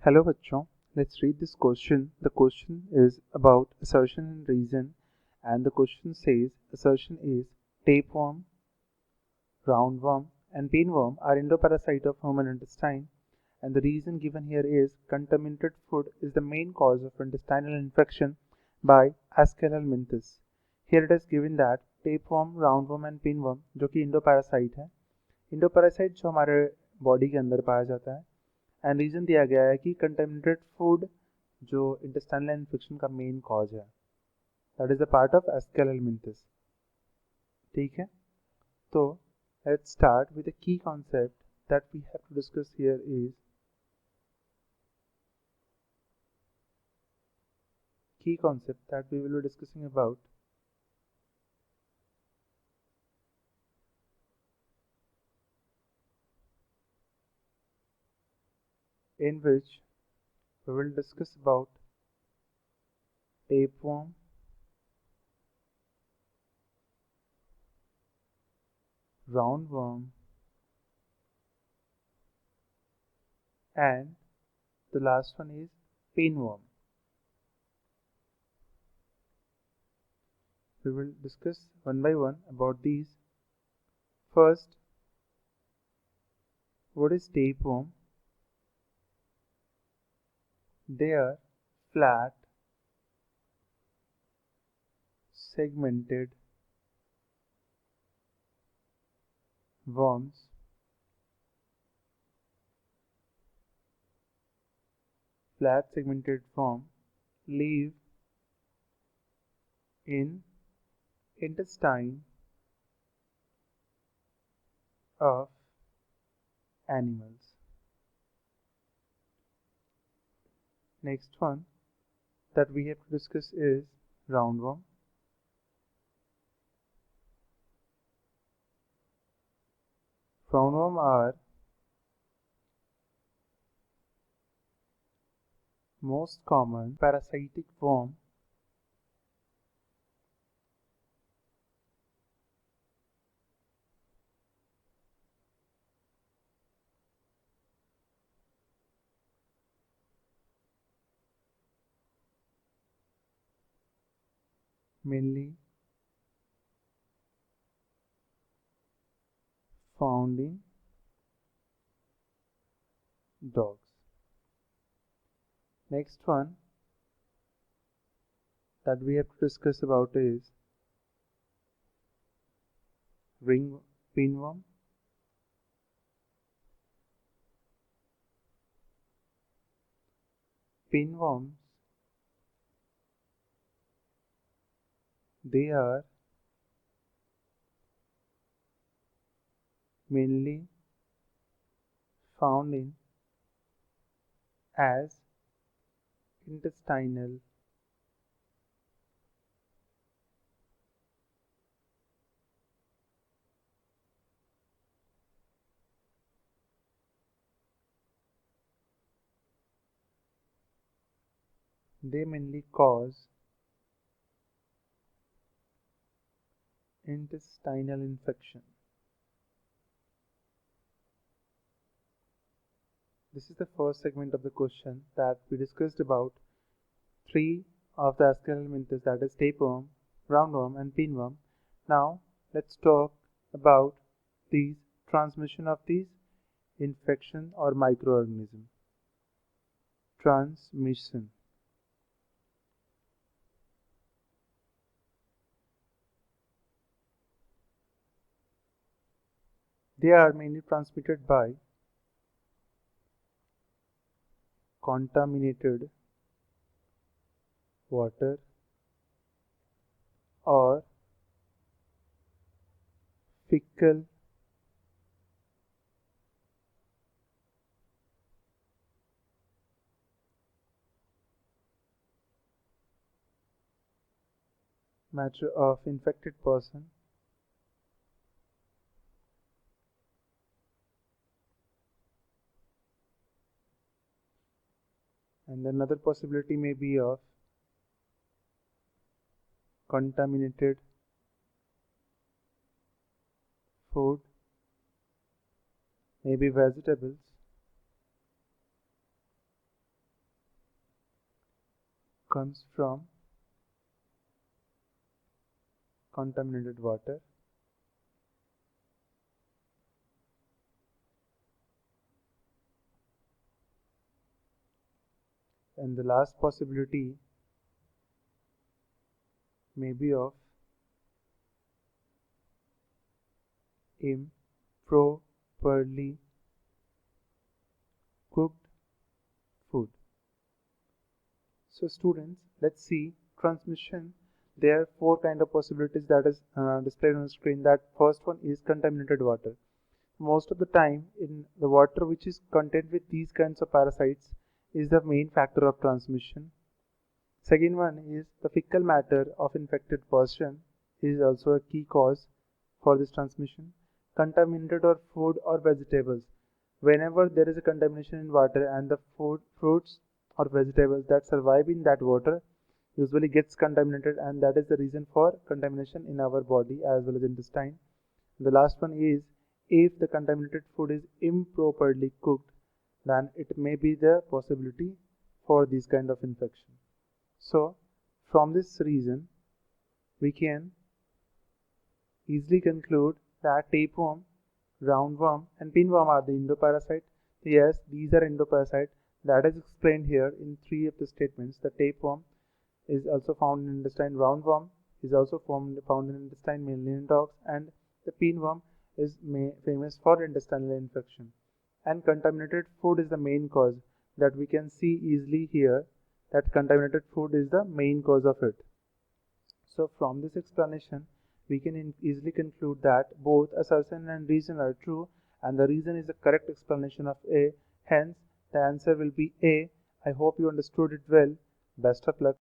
Hello बच्चों, let's read this question. The question is about assertion and reason, and the question says assertion is tapeworm, roundworm and pinworm are endoparasite of human intestine, and the reason given here is contaminated food is the main cause of intestinal infection by Aschelminthes. Here it is given that tapeworm, roundworm and pinworm जो कि endoparasite है, endoparasite जो हमारे body के अंदर पाया जाता है, एंड रीज़न दिया गया है कि कंटेमिनेटेड फूड जो इंटेस्टाइनल इन्फेक्शन का मेन कॉज है, that is the part of एस्केलमेंथिस। ठीक है, तो let's start with the key concept that we have to discuss here is key concept that we will be discussing about in which we will discuss about tapeworm, roundworm and the last one is pinworm. We will discuss one by one about these. First, what is tapeworm? They are flat, segmented worms live in intestine of animals. Next one that we have to discuss is roundworm. Roundworm are most common parasitic worm mainly found in dogs. Next one that we have to discuss about is pinworm. Pinworms, they are mainly found in as intestinal they mainly cause intestinal infection. This is the first segment of the question that we discussed about three of the Aschelminthes, that is tapeworm, roundworm and pinworm. Now let's talk about these transmission of these infection or microorganism. Transmission. They are mainly transmitted by contaminated water or fecal matter of infected person and another possibility may be of contaminated food, maybe vegetables comes from contaminated water. And the last possibility may be of improperly cooked food. So students, let's see transmission. There are four kind of possibilities that is displayed on the screen. That first one is contaminated water. Most of the time in the water which is contained with these kinds of parasites is the main factor of transmission. Second one is the fecal matter of infected person is also a key cause for this transmission. Contaminated or food or vegetables. Whenever there is a contamination in water and the fruits or vegetables that survive in that water usually gets contaminated, and that is the reason for contamination in our body as well as intestine. The last one is if the contaminated food is improperly cooked, then it may be the possibility for this kind of infection. So from this reason we can easily conclude that tapeworm, roundworm and pinworm are the endoparasite. Yes, these are endoparasite. That is explained here in three of the statements. The tapeworm is also found in intestine, roundworm is also found in intestine, mainly in dogs, and the pinworm is famous for intestinal infection. And contaminated food is the main cause, that we can see easily here that contaminated food is the main cause of it. So from this explanation we can easily conclude that both assertion and reason are true, and the reason is the correct explanation of A. Hence the answer will be A. I hope you understood it well. Best of luck.